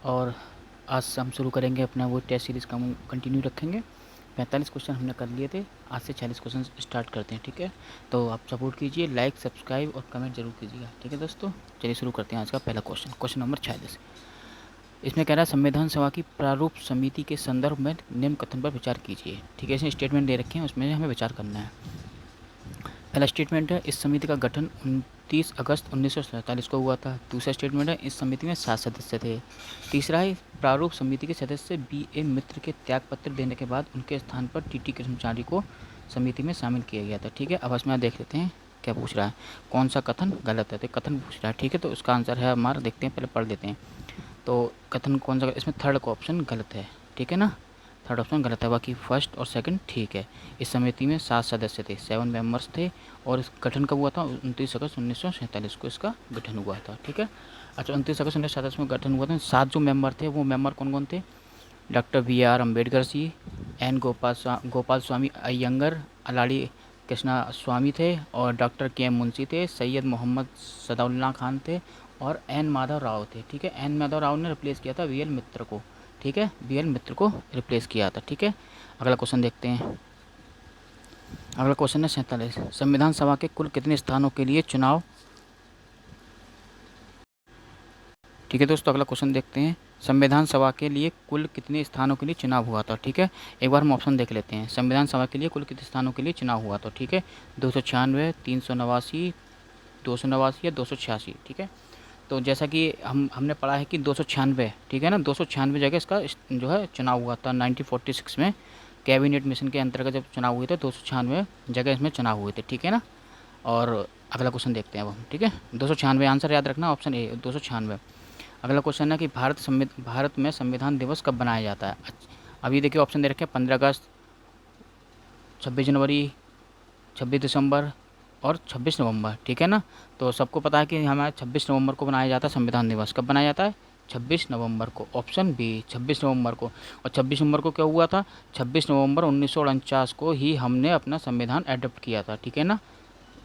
और आज से हम शुरू करेंगे अपना वो टेस्ट सीरीज़ का हम कंटिन्यू रखेंगे। 45 क्वेश्चन हमने कर लिए थे, आज से 40 क्वेश्चन स्टार्ट करते हैं, ठीक है। तो आप सपोर्ट कीजिए, लाइक सब्सक्राइब और कमेंट जरूर कीजिएगा, ठीक है दोस्तों। चलिए शुरू करते हैं आज का पहला क्वेश्चन, क्वेश्चन नंबर 46। इसमें कह रहा है संविधान सभा की प्रारूप समिति के संदर्भ में निम्न कथन पर विचार कीजिए, ठीक है। इसमें स्टेटमेंट दे रखे हैं, उसमें हमें विचार करना है। पहला स्टेटमेंट है इस समिति का गठन 29 अगस्त 1947 को हुआ था। दूसरा स्टेटमेंट है इस समिति में 7 सदस्य थे। तीसरा है प्रारूप समिति के सदस्य बी.ए. मित्र के त्यागपत्र देने के बाद उनके स्थान पर टी.टी. कृष्णचारी को समिति में शामिल किया गया था, ठीक है। अब इसमें देख लेते हैं क्या पूछ रहा है, कौन सा कथन गलत है। तो कथन पूछ रहा है, ठीक है। तो उसका आंसर है हमारा, देखते हैं, पहले पढ़ लेते हैं। तो कथन कौन सा, इसमें थर्ड का ऑप्शन गलत है, ठीक है ना। थर्ड ऑप्शन गलत है, बाकी फर्स्ट और सेकंड ठीक है। इस समिति में 7 सदस्य थे, 7 मेंबर्स थे। और इस गठन कब हुआ था, 29 अगस्त 1947 को इसका गठन हुआ था, ठीक है। अच्छा, 29 अगस्त 1947 में गठन हुआ था। 7 जो मेंबर थे वो मेंबर कौन कौन थे, doctor B R. Ambedkar ji, N Gopal Swami Iyengar, Aladi Krishna स्वामी थे, और डॉक्टर के.एम. मुंशी थे, सैयद मोहम्मद सदाउल्ला खान थे, और एन माधव राव थे, ठीक है। एन माधव राव ने रिप्लेस किया था वी.एल. मित्र को, ठीक है। वी.एल. मित्र को रिप्लेस किया था, ठीक है। अगला क्वेश्चन देखते हैं। अगला क्वेश्चन है 47। संविधान सभा के कुल कितने स्थानों के लिए चुनाव, ठीक है दोस्तों। अगला क्वेश्चन देखते हैं, संविधान सभा के लिए कुल कितने स्थानों के लिए चुनाव हुआ था, ठीक है। एक बार हम ऑप्शन देख लेते हैं। संविधान सभा के लिए कुल कितने स्थानों के लिए चुनाव हुआ था, ठीक है। 296, 389, 289 या 286, ठीक है। तो जैसा कि हमने पढ़ा है कि 296, ठीक है ना, 296 जगह इसका जो है चुनाव हुआ था 1946 में। कैबिनेट मिशन के अंतर्गत जब चुनाव हुए थे 296 जगह इसमें चुनाव हुए थे, ठीक है ना। और अगला क्वेश्चन देखते हैं अब हम, ठीक है। 296 आंसर याद रखना, ऑप्शन ए 296। अगला क्वेश्चन है कि भारत में संविधान दिवस कब बनाया जाता है। अभी देखिए ऑप्शन दे रखे हैं 15 अगस्त, 26 जनवरी, 26 दिसंबर और 26 नवंबर, ठीक है ना। तो सबको पता है कि हमारे 26 नवंबर को बनाया जाता है संविधान दिवस। कब बनाया जाता है, 26 नवंबर को, ऑप्शन बी 26 नवंबर को। और 26 नवंबर को क्या हुआ था, 26 नवंबर 1949 को ही हमने अपना संविधान एडॉप्ट किया था, ठीक है ना।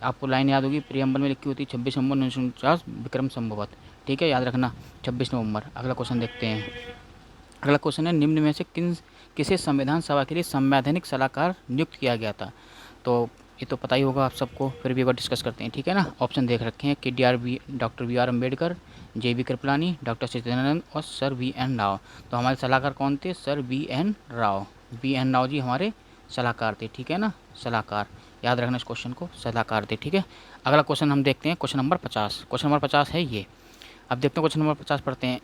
आपको लाइन याद होगी, प्रियम्बल में लिखी होती है 26 नवंबर 1949 विक्रम संभवत, ठीक है, याद रखना 26 नवंबर। अगला क्वेश्चन देखते हैं। अगला क्वेश्चन है निम्न में से किसे संविधान सभा के लिए संवैधानिक सलाहकार नियुक्त किया गया था। तो ये तो पता ही होगा आप सबको, फिर भी एक बार डिस्कस करते हैं, ठीक है ना। ऑप्शन देख रखे हैं कि doctor B R. Ambedkar, J B. Kripalani, doctor Sachchidanand और सर वी.एन. राव। तो हमारे सलाहकार कौन थे, sir V N. Rao. V N. Rao ji हमारे सलाहकार थे, ठीक है ना, सलाहकार, याद रखना इस क्वेश्चन को, सलाहकार थे, ठीक है। अगला क्वेश्चन हम देखते हैं, क्वेश्चन नंबर 50। क्वेश्चन नंबर 50 है ये। अब देखते हैं क्वेश्चन नंबर 50 पढ़ते हैं।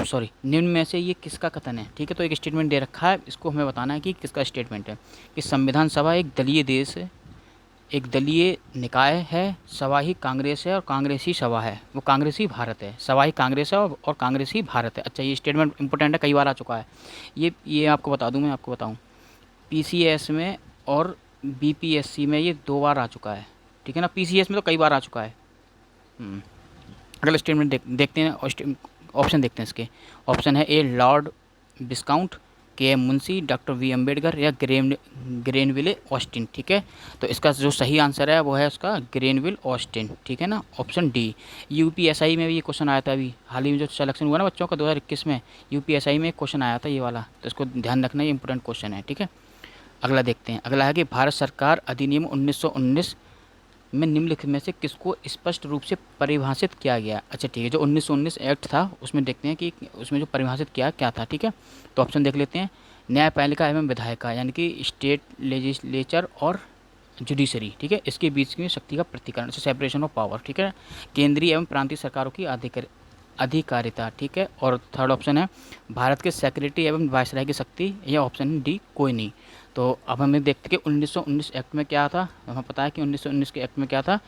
सॉरी, निम्न में से ये किसका कथन है, ठीक है। तो एक स्टेटमेंट दे रखा है, इसको हमें बताना है कि किसका स्टेटमेंट है। कि संविधान सभा एक दलीय देश है, एक दलीय निकाय है, सभा ही कांग्रेस है और कांग्रेस ही सभा है, वो कांग्रेस ही भारत है। सभा ही कांग्रेस है और कांग्रेस ही भारत है। अच्छा, ये स्टेटमेंट इंपॉर्टेंट है, कई बार आ चुका है ये आपको बता दूं, मैं आपको बताऊं, पीसीएस में और बीपीएससी में ये 2 बार आ चुका है, ठीक है ना। पीसीएस में तो कई बार आ चुका है। अगला स्टेटमेंट देखते हैं, ऑप्शन देखते हैं इसके। ऑप्शन है A lord viscount, K M. Munshi, doctor V. Ambedkar या ग्रेनविले ऑस्टिन, ठीक है। तो इसका जो सही आंसर है वो है उसका ग्रेनविल ऑस्टिन, ठीक है ना, ऑप्शन डी। यूपीएसआई में भी ये क्वेश्चन आया था, अभी हाल ही में जो सिलेक्शन हुआ ना बच्चों का 2021 में, यूपीएसआई में क्वेश्चन आया था ये वाला, तो इसको ध्यान रखना, ये इंपॉर्टेंट क्वेश्चन है, ठीक है। अगला देखते हैं। अगला है कि भारत सरकार अधिनियम 1919 में निम्नलिखित में से किसको स्पष्ट रूप से परिभाषित किया गया। अच्छा ठीक है, जो 1919 एक्ट था उसमें देखते हैं कि उसमें जो परिभाषित किया क्या था, ठीक है। तो ऑप्शन देख लेते हैं, न्यायपालिका एवं विधायिका, यानी कि स्टेट लेजिस्लेचर और जुडिशरी, ठीक है, इसके बीच की शक्ति का प्रतिकरण, सेपरेशन ऑफ पावर, ठीक है। केंद्रीय एवं प्रांतीय सरकारों की अधिकारिता, ठीक है। और थर्ड ऑप्शन है भारत के सेक्रेटरी एवं वायसराय की शक्ति, या ऑप्शन डी कोई नहीं। तो अब हमें देखते हैं कि 1919 एक्ट में क्या था, हमें पता है कि 1919 के एक्ट में क्या था,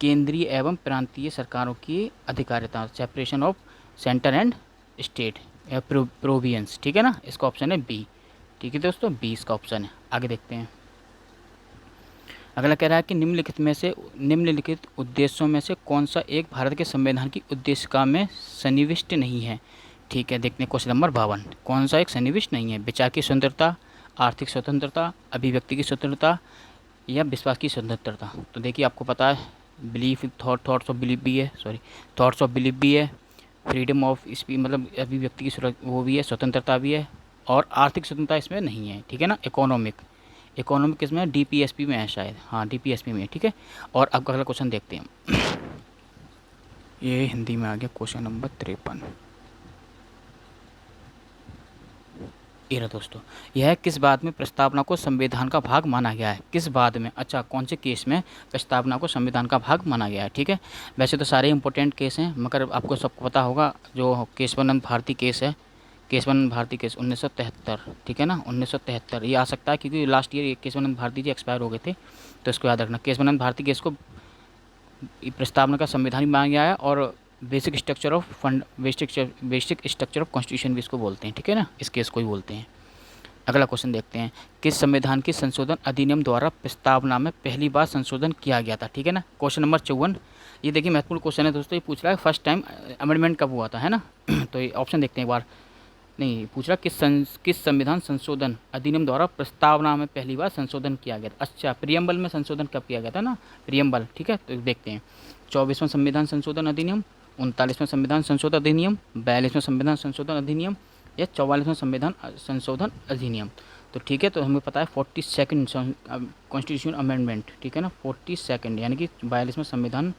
केंद्रीय एवं प्रांतीय सरकारों की अधिकारिता, separation of centre and state या प्रोविंस, ठीक है ना। इसका ऑप्शन है बी, ठीक है दोस्तों, बी इसका ऑप्शन है। आगे देखते हैं। अगला कह रहा है कि निम्नलिखित उद्देश्यों में से कौन सा एक भारत के संविधान की उद्देशिका में सन्निविष्ट नहीं है, ठीक है। देखते हैं क्वेश्चन नंबर 52, कौन सा एक सन्निविष्ट नहीं है। विचार की स्वतंत्रता, आर्थिक स्वतंत्रता, अभिव्यक्ति की स्वतंत्रता या विश्वास की स्वतंत्रता। तो देखिए आपको पता है बिलीफ थॉट्स ऑफ बिलीफ भी है, थॉट्स ऑफ बिलीफ भी है, फ्रीडम ऑफ स्पीच मतलब अभिव्यक्ति की वो भी है, स्वतंत्रता भी है, और आर्थिक स्वतंत्रता इसमें नहीं है, ठीक है ना। इकोनॉमिक इसमें डीपीएसपी में है शायद, हाँ डीपीएसपी में है, ठीक है। और अब अगला क्वेश्चन देखते हैं। ये हिंदी में आ गया क्वेश्चन नंबर 53। ये रहा दोस्तों, यह किस बात में प्रस्तावना को संविधान का भाग माना गया है? किस बात में, अच्छा कौन से केस में प्रस्तावना को संविधान का भाग माना गया है, ठीक है। वैसे तो सारे इंपॉर्टेंट केस हैं, मगर आपको सबको पता होगा जो केशवानंद भारती केस है, केशवानंद भारती केस 1973, ठीक है ना, 1973 ये आ सकता है क्योंकि लास्ट ईयर ये केशवानंद भारती जी एक्सपायर हो गए थे, तो इसको याद रखना। केशवानंद भारती केस को प्रस्तावना का संविधान भी माना गया है, और basic structure of fund basic structure of constitution भी इसको बोलते हैं, ठीक है ना, इस केस को ही बोलते हैं। अगला क्वेश्चन देखते हैं, किस संविधान के संशोधन अधिनियम द्वारा प्रस्तावना में पहली बार संशोधन किया गया था, ठीक है ना। क्वेश्चन नंबर 54, ये देखिए महत्वपूर्ण क्वेश्चन है दोस्तों, ये पूछ रहा है फर्स्ट टाइम अमेंडमेंट कब हुआ था, है ना। तो ये ऑप्शन देखते हैं एक बार, नहीं पूछ रहा किस संविधान संशोधन अधिनियम द्वारा प्रस्तावना में पहली बार संशोधन किया गया था। अच्छा, प्रियम्बल में संशोधन कब किया गया था ना, प्रियम्बल, ठीक है। तो देखते हैं, 24वां संविधान संशोधन अधिनियम, 39वां संविधान संशोधन अधिनियम, 42वां संविधान संशोधन अधिनियम, या 44वां संविधान संशोधन अधिनियम। तो ठीक है, तो हमें पता है 42nd कॉन्स्टिट्यूशन अमेंडमेंट, ठीक है ना, 42nd यानी कि 42वां संविधान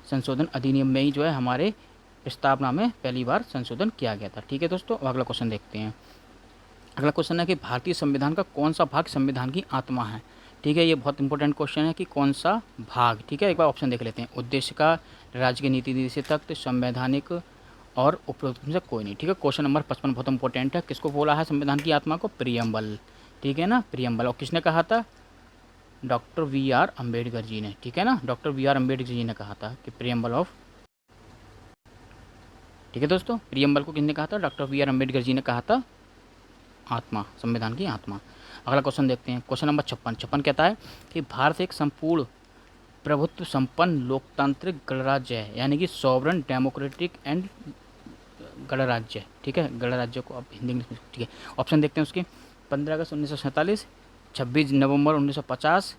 संशोधन अधिनियम में ही जो है हमारे प्रस्तावना में पहली बार संशोधन किया गया था, ठीक है दोस्तों। अब अगला क्वेश्चन देखते हैं। अगला क्वेश्चन है कि भारतीय संविधान का कौन सा भाग संविधान की आत्मा है, ठीक है। ये बहुत इंपॉर्टेंट क्वेश्चन है कि कौन सा भाग, ठीक है। एक बार ऑप्शन देख लेते हैं, उद्देश्य का, राज्य के नीति निर्देशित तत्व, संवैधानिक, और उपरोक्त में से कोई नहीं, ठीक है। क्वेश्चन नंबर 55 बहुत इंपॉर्टेंट है, किसको बोला है संविधान की आत्मा को? प्रियम्बल, ठीक है ना, प्रियम्बल। और किसने कहा था? Doctor VR. अम्बेडकर जी ने, ठीक है ना, डॉक्टर वी.आर. अम्बेडकर जी ने कहा था कि प्रियम्बल ऑफ, ठीक है दोस्तों, प्रियम्बल को किसने कहा था? Doctor VR. अम्बेडकर जी ने कहा था आत्मा, संविधान की आत्मा। अगला क्वेश्चन देखते हैं, क्वेश्चन नंबर 56 कहता है कि भारत एक संपूर्ण प्रभुत्व संपन्न लोकतांत्रिक गणराज्य है, यानी कि सॉवरन डेमोक्रेटिक एंड गणराज्य, ठीक है, गणराज्य को आप हिंदी में, ठीक है। ऑप्शन देखते हैं उसके, 15 अगस्त 1947, 26 नवंबर 1950,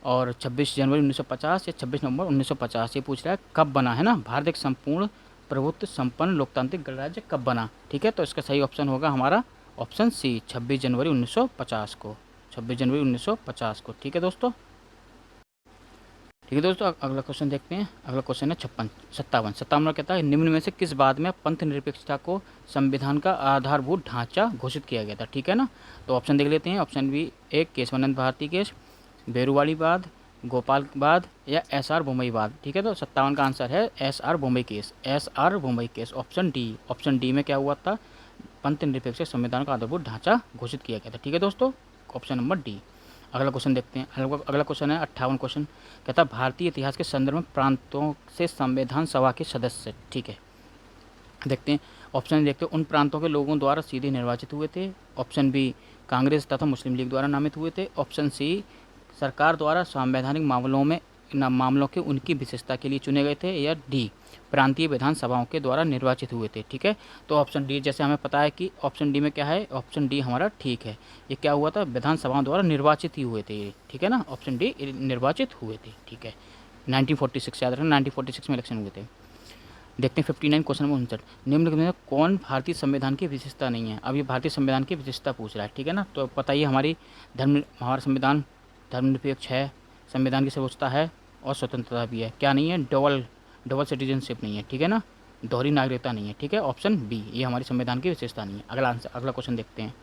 और 26 जनवरी 1950, या 26 नवंबर 1950। ये पूछ रहा है कब बना, है ना, भारत एक संपूर्ण प्रभुत्व संपन्न लोकतांत्रिक गणराज्य कब बना, ठीक है। तो इसका सही ऑप्शन होगा हमारा ऑप्शन सी, 26 जनवरी 1950 को, 26 जनवरी 1950 को, ठीक है दोस्तों। ठीक है दोस्तों, अगला क्वेश्चन देखते हैं। अगला क्वेश्चन है 57 कहता है निम्न में से किस बात में पंथ निरपेक्षता को संविधान का आधारभूत ढांचा घोषित किया गया था, ठीक है ना। तो ऑप्शन देख लेते हैं, ऑप्शन बी, एक केशवानंद भारती केस, बेरुवाड़ी वाद, गोपाल वाद, या एस.आर. बोम्मई वाद, ठीक है। तो 57 का आंसर है SR. Bommai case, SR. Bommai case, option D. Option D में क्या हुआ था? पंथ निरपेक्ष संविधान का आधारभूत ढांचा घोषित किया गया था, ठीक है दोस्तों, ऑप्शन नंबर डी। अगला क्वेश्चन देखते हैं। अगला क्वेश्चन है 58 क्वेश्चन, कहता है भारतीय इतिहास के संदर्भ में प्रांतों से संविधान सभा के सदस्य, ठीक है। देखते हैं, ऑप्शन देखते हैं, उन प्रांतों के लोगों द्वारा सीधे निर्वाचित हुए थे। ऑप्शन बी, कांग्रेस तथा मुस्लिम लीग द्वारा नामित हुए थे। ऑप्शन सी, सरकार द्वारा संवैधानिक मामलों के उनकी विशेषता के लिए चुने गए थे। या डी, प्रांतीय विधानसभाओं के द्वारा निर्वाचित हुए थे, ठीक है। तो ऑप्शन डी, जैसे हमें पता है कि ऑप्शन डी में क्या है, ऑप्शन डी हमारा ठीक है। ये क्या हुआ था? विधानसभाओं द्वारा निर्वाचित ही हुए थे, ठीक है ना, ऑप्शन डी निर्वाचित हुए थे, ठीक है। 1946 याद रखना, 1946 में इलेक्शन हुए थे। देखते हैं 59 क्वेश्चन नंबर 59, निम्न में कौन भारतीय संविधान की विशेषता नहीं है? अब ये भारतीय संविधान की विशेषता पूछ रहा है, ठीक है ना। तो पता ही हमारा संविधान धर्मनिरपेक्ष है, संविधान की सर्वोच्चता है, और स्वतंत्रता भी है। क्या नहीं है? डबल सिटीजनशिप नहीं है, ठीक है ना, दोहरी नागरिकता नहीं है, ठीक है, ऑप्शन बी, ये हमारी संविधान की विशेषता नहीं है। अगला क्वेश्चन देखते हैं,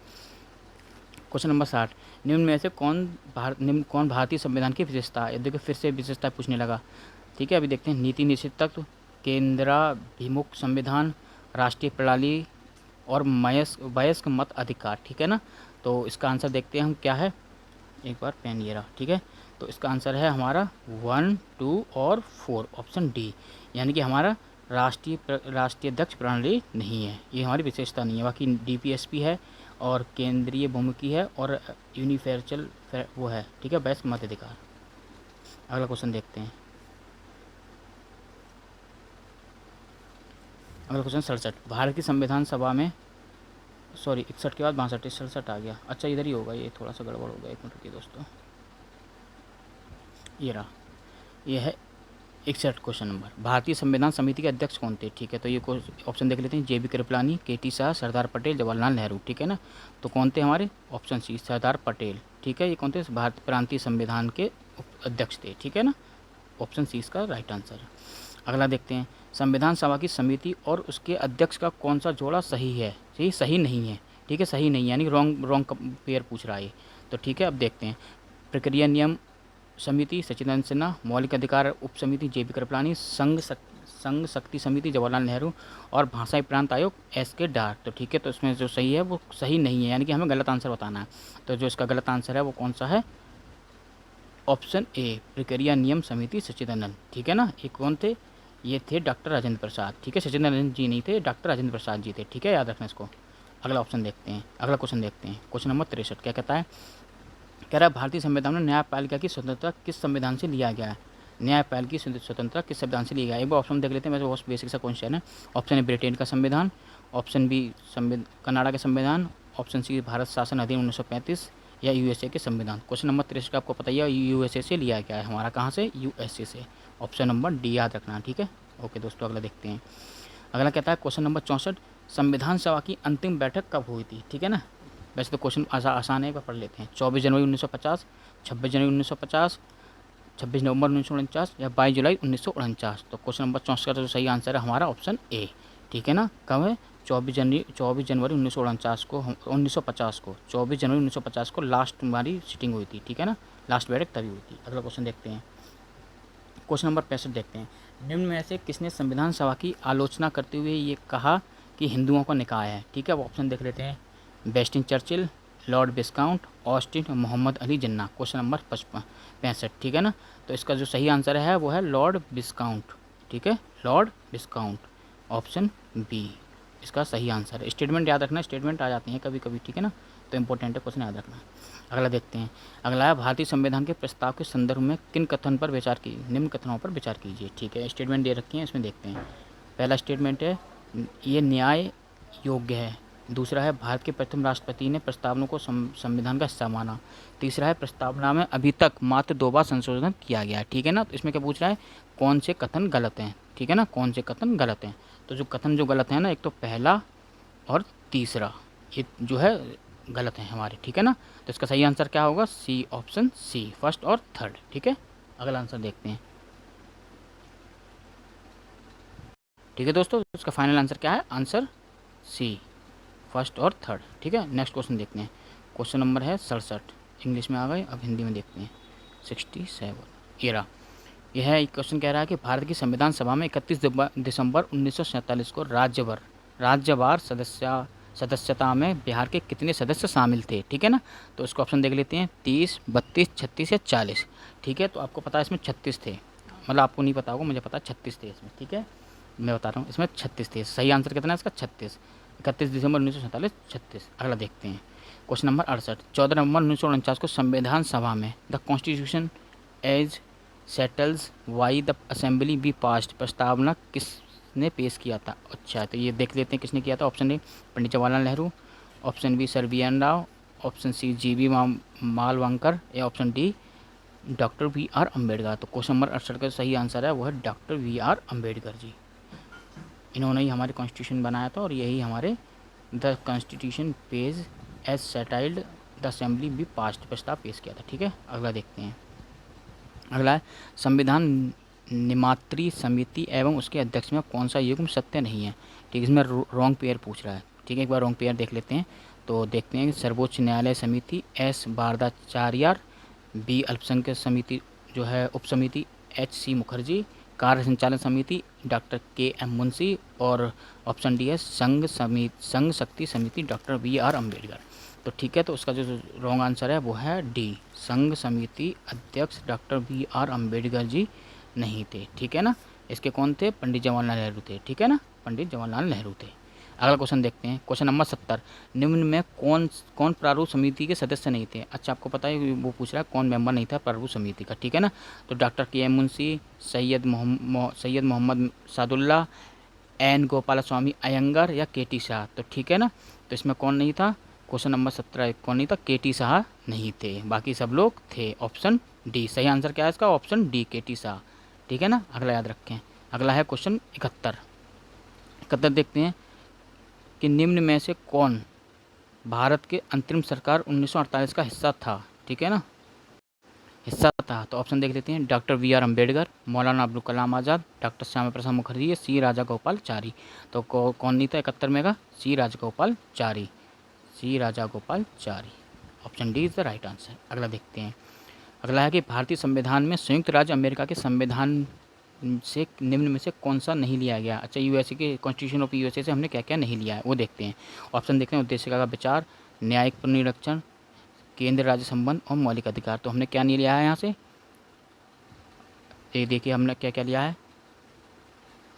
क्वेश्चन नंबर 60, निम्न में से कौन भारतीय संविधान की विशेषता है? देखिए फिर से विशेषता पूछने लगा, ठीक है। अभी देखते हैं, नीति निश्चित तत्व, केंद्राभिमुख संविधान, राष्ट्रीय प्रणाली, और वयस्क मत अधिकार, ठीक है ना। तो इसका आंसर देखते हैं हम क्या है, एक बार पेन ये रहा, ठीक है। तो इसका आंसर है हमारा 1, 2 और 4, ऑप्शन डी, यानी कि हमारा राष्ट्रीय दक्ष प्रणाली नहीं है, ये हमारी विशेषता नहीं है। बाकी डीपीएसपी है, और केंद्रीय भूमिकी है, और यूनिवर्सल वो है, ठीक है, वयस्क मत अधिकार। अगला क्वेश्चन देखते हैं, अगला क्वेश्चन 67, भारत की संविधान सभा में, सॉरी 61 के बाद 62, 67 आ गया, अच्छा इधर ही होगा, ये थोड़ा सा गड़बड़ हो गया, एक मिनट रुकिए दोस्तों, ये रहा, ये है 61 क्वेश्चन नंबर, भारतीय संविधान समिति के अध्यक्ष कौन थे? ठीक है, तो ये ऑप्शन देख लेते हैं। JB Kripalani, KT Shah, Sardar Patel, Jawaharlal Nehru. ठीक है ना, तो कौन थे हमारे? Option C Sardar Patel. ठीक है, ये कौन थे? भारत प्रांतीय संविधान के अध्यक्ष थे। ठीक है ना, ऑप्शन सी इसका राइट आंसर है। अगला देखते हैं, संविधान सभा की समिति और उसके अध्यक्ष का कौन सा जोड़ा सही है? सही नहीं है। ठीक है, सही नहीं यानी रॉन्ग पेयर पूछ रहा है। तो ठीक है, अब देखते हैं। प्रक्रिया नियम समिति सच्चिदानंद सिन्हा, मौलिक अधिकार उप समिति JB कृपलानी, संघ शक्ति समिति जवाहरलाल नेहरू और भाषाई प्रांत आयोग SK डार। तो ठीक है, तो इसमें जो सही है वो सही नहीं है, यानी कि हमें गलत आंसर बताना है। तो जो इसका गलत आंसर है वो कौन सा है? ऑप्शन ए प्रक्रिया नियम समिति सच्चिदानंद। ठीक है ना, ये कौन थे? ये थे डॉक्टर राजेंद्र प्रसाद। ठीक है, सच्चिदानंद जी नहीं थे, डॉक्टर राजेंद्र प्रसाद जी थे। ठीक है, याद रखना इसको। अगला ऑप्शन देखते हैं, अगला क्वेश्चन देखते हैं। क्वेश्चन नंबर 63 क्या कहता है? कह रहा है भारतीय संविधान में न्यायपालिका की स्वतंत्रता किस संविधान से लिया गया है? न्यायपालिका की स्वतंत्रता किस संविधान से लिया गया है? एक बार ऑप्शन देख लेते हैं, वैसे बहुत बेसिक सा क्वेश्चन है। ऑप्शन ए ब्रिटेन का संविधान, ऑप्शन बी कनाडा का संविधान, ऑप्शन सी भारत शासन अधिनियम 1935 या USA के संविधान। क्वेश्चन नंबर 63 का आपको पता ही है, USA से लिया गया है हमारा। कहाँ से? USA से। ऑप्शन नंबर डी याद रखना। ठीक है, ओके दोस्तों, अगला देखते हैं। अगला कहता है क्वेश्चन नंबर 64, संविधान सभा की अंतिम बैठक कब हुई थी? ठीक है ना, वैसे तो क्वेश्चन आसान है, एक बार पढ़ लेते हैं। 24 जनवरी 1950, 26 जनवरी 1950, 26 नवंबर 1949 या 22 जुलाई 1949। तो क्वेश्चन नंबर 64 का जो सही आंसर है हमारा ऑप्शन ए। ठीक है ना, कब है? 24 जनवरी 1949 को 1950 को 24 जनवरी 1950 को लास्ट हमारी सीटिंग हुई थी। ठीक है ना, लास्ट बैठक तभी हुई थी। अगला क्वेश्चन देखते हैं, क्वेश्चन नंबर 65 देखते हैं। निम्न में से किसने संविधान सभा की आलोचना करते हुए ये कहा कि हिंदुओं का निकाय है? ठीक है, वो ऑप्शन देख लेते हैं। Winston Churchill, lord viscount, Austin, Mohammad Ali Jinnah. Question number 65। ठीक है ना, तो इसका जो सही आंसर है वो है लॉर्ड विस्काउंट। ठीक है, लॉर्ड विस्काउंट, ऑप्शन बी इसका सही आंसर है। स्टेटमेंट याद रखना, स्टेटमेंट आ जाती हैं कभी कभी। ठीक है ना, तो इंपॉर्टेंट है, क्वेश्चन याद रखना। अगला देखते हैं, अगला है भारतीय संविधान के प्रस्ताव के संदर्भ में किन कथन पर विचार की निम्न कथनों पर विचार कीजिए। ठीक है, स्टेटमेंट दे रखी है, इसमें देखते हैं। पहला स्टेटमेंट है ये न्याय योग्य है। दूसरा है भारत के प्रथम राष्ट्रपति ने प्रस्तावना को संविधान का हिस्सा माना। तीसरा है प्रस्तावना में अभी तक मात्र 2 बार संशोधन किया गया है। ठीक है ना, तो इसमें क्या पूछ रहा है? कौन से कथन गलत हैं? ठीक है ना, कौन से कथन गलत हैं? तो जो कथन जो गलत है ना, एक तो पहला और तीसरा, ये जो है गलत है हमारे। ठीक है ना, तो इसका सही आंसर क्या होगा? सी, ऑप्शन सी, फर्स्ट और थर्ड। ठीक है, अगला आंसर देखते हैं। ठीक है दोस्तों, इसका फाइनल आंसर क्या है? आंसर सी, फर्स्ट और थर्ड। ठीक है, नेक्स्ट क्वेश्चन देखते हैं। क्वेश्चन नंबर है 67, इंग्लिश में आ गए, अब हिंदी में देखते हैं। 67 एरा यह है, क्वेश्चन कह रहा है कि भारत की संविधान सभा में 31 दिसंबर 1947 को राज्यवार सदस्यता में बिहार के कितने सदस्य शामिल थे? ठीक है ना, तो इसको ऑप्शन देख लेते हैं। 30, 32, 36 या 40। ठीक है, तो आपको पता है इसमें 36 थे, मतलब आपको नहीं पता होगा, मुझे पता 36 थे इसमें। ठीक है, मैं बता रहा हूँ, इसमें 36 थे। सही आंसर कितना है इसका? 36, 31 दिसंबर 1947, 36। अगला देखते हैं, क्वेश्चन नंबर 68, 14 नवंबर 1949 को संविधान सभा में the constitution as settles why the assembly be passed प्रस्तावना किसने पेश किया था? अच्छा, तो ये देख लेते हैं किसने किया था। Option A Pandit Jawaharlal Nehru, option B sir BN Rao, option C GB Mavalankar या option D doctor VR Ambedkar. तो क्वेश्चन नंबर 68 का सही आंसर है वो है डॉक्टर VR अम्बेडकर जी। इन्होंने ही हमारे कॉन्स्टिट्यूशन बनाया था और यही हमारे the constitution page as settled the assembly be passed प्रस्ताव पेश किया था। ठीक है, अगला देखते हैं। अगला है संविधान निमात्री समिति एवं उसके अध्यक्ष में कौन सा युग्म सत्य नहीं है? ठीक है, इसमें रॉन्ग पेयर पूछ रहा है। ठीक है, एक बार रॉन्ग पेयर देख लेते हैं। तो देखते हैं, सर्वोच्च न्यायालय समिति S बारदाचार्यार, B अल्पसंख्यक समिति जो है उप समिति HC मुखर्जी, कार्य संचालन समिति डॉक्टर KM मुंशी और ऑप्शन डी है संघ शक्ति समिति डॉक्टर VR अम्बेडकर। तो ठीक है, तो उसका जो रॉन्ग आंसर है वो है डी, संघ समिति अध्यक्ष डॉक्टर VR अम्बेडकर जी नहीं थे। ठीक है ना, इसके कौन थे? पंडित जवाहरलाल नेहरू थे। ठीक है ना, पंडित जवाहरलाल नेहरू थे। अगला क्वेश्चन देखते हैं, क्वेश्चन नंबर 70, निम्न में कौन प्रारूप समिति के सदस्य नहीं थे? अच्छा, आपको पता है वो पूछ रहा है कौन मेंबर नहीं था प्रारूप समिति का। ठीक है ना, तो doctor KM Munshi, Syed Mohammad Saadulla, N Gopalaswami Ayyangar या KT शाह। तो ठीक है ना, तो इसमें कौन नहीं था? क्वेश्चन नंबर 17 कौन नहीं था? KT शाह नहीं थे, बाकी सब लोग थे। ऑप्शन डी सही आंसर क्या है इसका? ऑप्शन डी, KT शाह ठीक है ना, अगला याद रखें। अगला है क्वेश्चन 71 देखते हैं कि निम्न में से कौन भारत के अंतरिम सरकार 1948 का हिस्सा था। ठीक है ना, हिस्सा था। तो ऑप्शन देख लेते हैं। Doctor B R Ambedkar, Maulana Abdul Kalam Azad, doctor Shyama Prasad Mukherjee, C Rajagopalachari. तो कौन नहीं था 71 में का? C Rajagopalachari, C Rajagopalachari. Option D is the right answer. अगला देखते हैं। अगला है कि भारतीय संविधान में संयुक्त राज्य अमेरिका के संविधान से निम्न में से कौन सा नहीं लिया गया। अच्छा, यूएसए के कॉन्स्टिट्यूशन ऑफ यूएसए से हमने क्या क्या नहीं लिया है वो देखते हैं। ऑप्शन देखते हैं। उद्देश्य का विचार, न्यायिक पुनरीक्षण, केंद्र राज्य संबंध और मौलिक अधिकार। तो हमने क्या नहीं लिया है यहाँ से, ये देखिए हमने क्या क्या लिया है।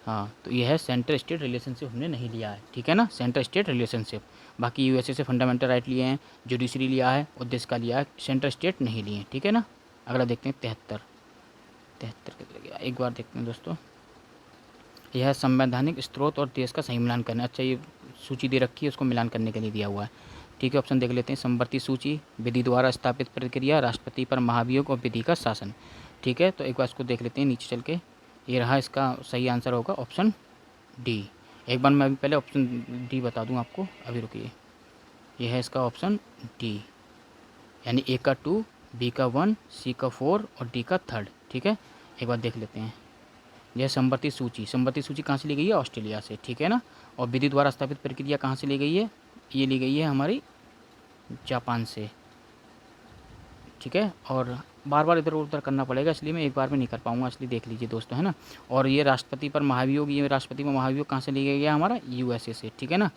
हाँ, तो ये है सेंटर स्टेट रिलेशनशिप हमने नहीं लिया है। ठीक है ना, सेंटर स्टेट रिलेशनशिप। बाकी यूएसए से फंडामेंटल राइट लिए हैं, जुडिशरी लिया है, उद्देश्य का लिया है, सेंटर स्टेट नहीं लिए। ठीक है ना, अगला देखते हैं 73 कितना गया, एक बार देखते हैं दोस्तों। यह संवैधानिक स्रोत और देश का सही मिलान करना। अच्छा, ये सूची दे रखी है, उसको मिलान करने के लिए दिया हुआ है। ठीक है, ऑप्शन देख लेते हैं। समवर्ती सूची, विधि द्वारा स्थापित प्रक्रिया, राष्ट्रपति पर महाभियोग और विधि का शासन। ठीक है, तो एक बार इसको देख लेते हैं नीचे चल के। ये रहा, इसका सही आंसर होगा ऑप्शन डी। एक बार मैं अभी पहले ऑप्शन डी बता दूं आपको, अभी रुकिए। ये है इसका ऑप्शन डी, यानी ए का 2, बी का 1, सी का 4 और डी का 3। ठीक है, एक बार देख लेते हैं। यह समवर्ती सूची कहाँ से ली गई है? ऑस्ट्रेलिया से। ठीक है ना, और विधि द्वारा स्थापित प्रक्रिया कहाँ से ली गई है? ये ली गई है हमारी जापान से। ठीक है, और बार बार इधर उधर करना पड़ेगा, इसलिए मैं एक बार में नहीं कर पाऊंगा, इसलिए देख लीजिए दोस्तों, है ना। और ये राष्ट्रपति पर महाभियोग, ये राष्ट्रपति पर महाभियोग कहाँ से लिया गया? हमारा यूएसए से। ठीक है ना,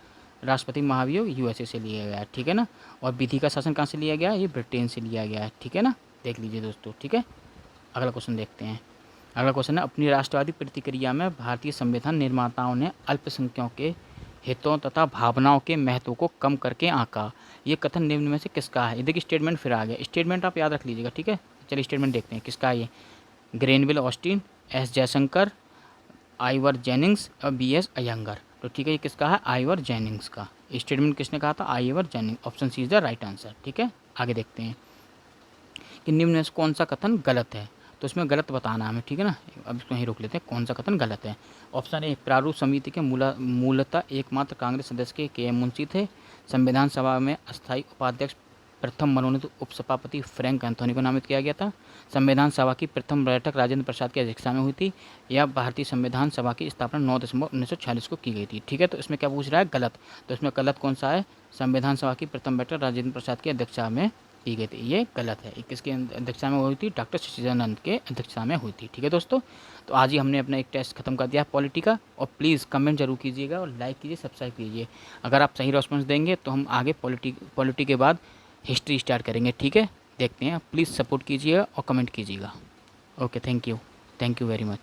राष्ट्रपति महाभियोग यूएसए से लिया गया है। ठीक है ना, और विधि का शासन कहाँ से लिया गया? ये ब्रिटेन से लिया गया है। ठीक है ना, देख लीजिए दोस्तों। ठीक है, अगला क्वेश्चन देखते हैं। अगला क्वेश्चन है, अपनी राष्ट्रवादी प्रतिक्रिया में भारतीय संविधान निर्माताओं ने अल्पसंख्यकों के हितों तथा भावनाओं के महत्व को कम करके आंका। ये कथन निम्न में से किसका है? ये देखिए स्टेटमेंट फिर आ गया, स्टेटमेंट आप याद रख लीजिएगा। ठीक है, चलिए स्टेटमेंट देखते हैं किसका है ये। Granville Austin, S Jaishankar, Ivor Jennings और बी एस अयंगर। तो ठीक है, ये किसका है? आइवर जेनिंग्स का। स्टेटमेंट किसने कहा था? Ivor Jennings. Option C is the right answer. ठीक है, आगे देखते हैं कि निम्न में से कौन सा कथन गलत है। तो इसमें गलत बताना है हमें। ठीक है ना, अब इसको यहीं रोक लेते हैं, कौन सा कथन गलत है। ऑप्शन ए, प्रारूप समिति के मूलतः एकमात्र कांग्रेस सदस्य के एम मुंशी थे। संविधान सभा में अस्थायी उपाध्यक्ष प्रथम मनोनीत उपसभापति फ्रैंक एंथोनी को नामित किया गया था। संविधान सभा की प्रथम बैठक राजेंद्र प्रसाद की अध्यक्षता में हुई थी। या भारतीय संविधान सभा की स्थापना 9 दिसंबर 1946 को की गई थी। ठीक है, तो इसमें क्या पूछ रहा है? गलत। तो इसमें गलत कौन सा है? संविधान सभा की प्रथम बैठक राजेंद्र प्रसाद की अध्यक्षता में की गई थी, ये गलत है। किसकी अध्यक्षता में हुई थी? डॉक्टर सच्चिदानंद के अध्यक्षता में हुई थी। ठीक है दोस्तों, तो आज ही हमने अपना एक टेस्ट खत्म कर दिया पॉलिटी का। और प्लीज़ कमेंट जरूर कीजिएगा और लाइक कीजिए, सब्सक्राइब कीजिए। अगर आप सही रेस्पॉन्स देंगे तो हम आगे पॉलिटी के बाद हिस्ट्री स्टार्ट करेंगे। ठीक है, देखते हैं, प्लीज़ सपोर्ट कीजिएगा और कमेंट कीजिएगा। Okay, thank you very much.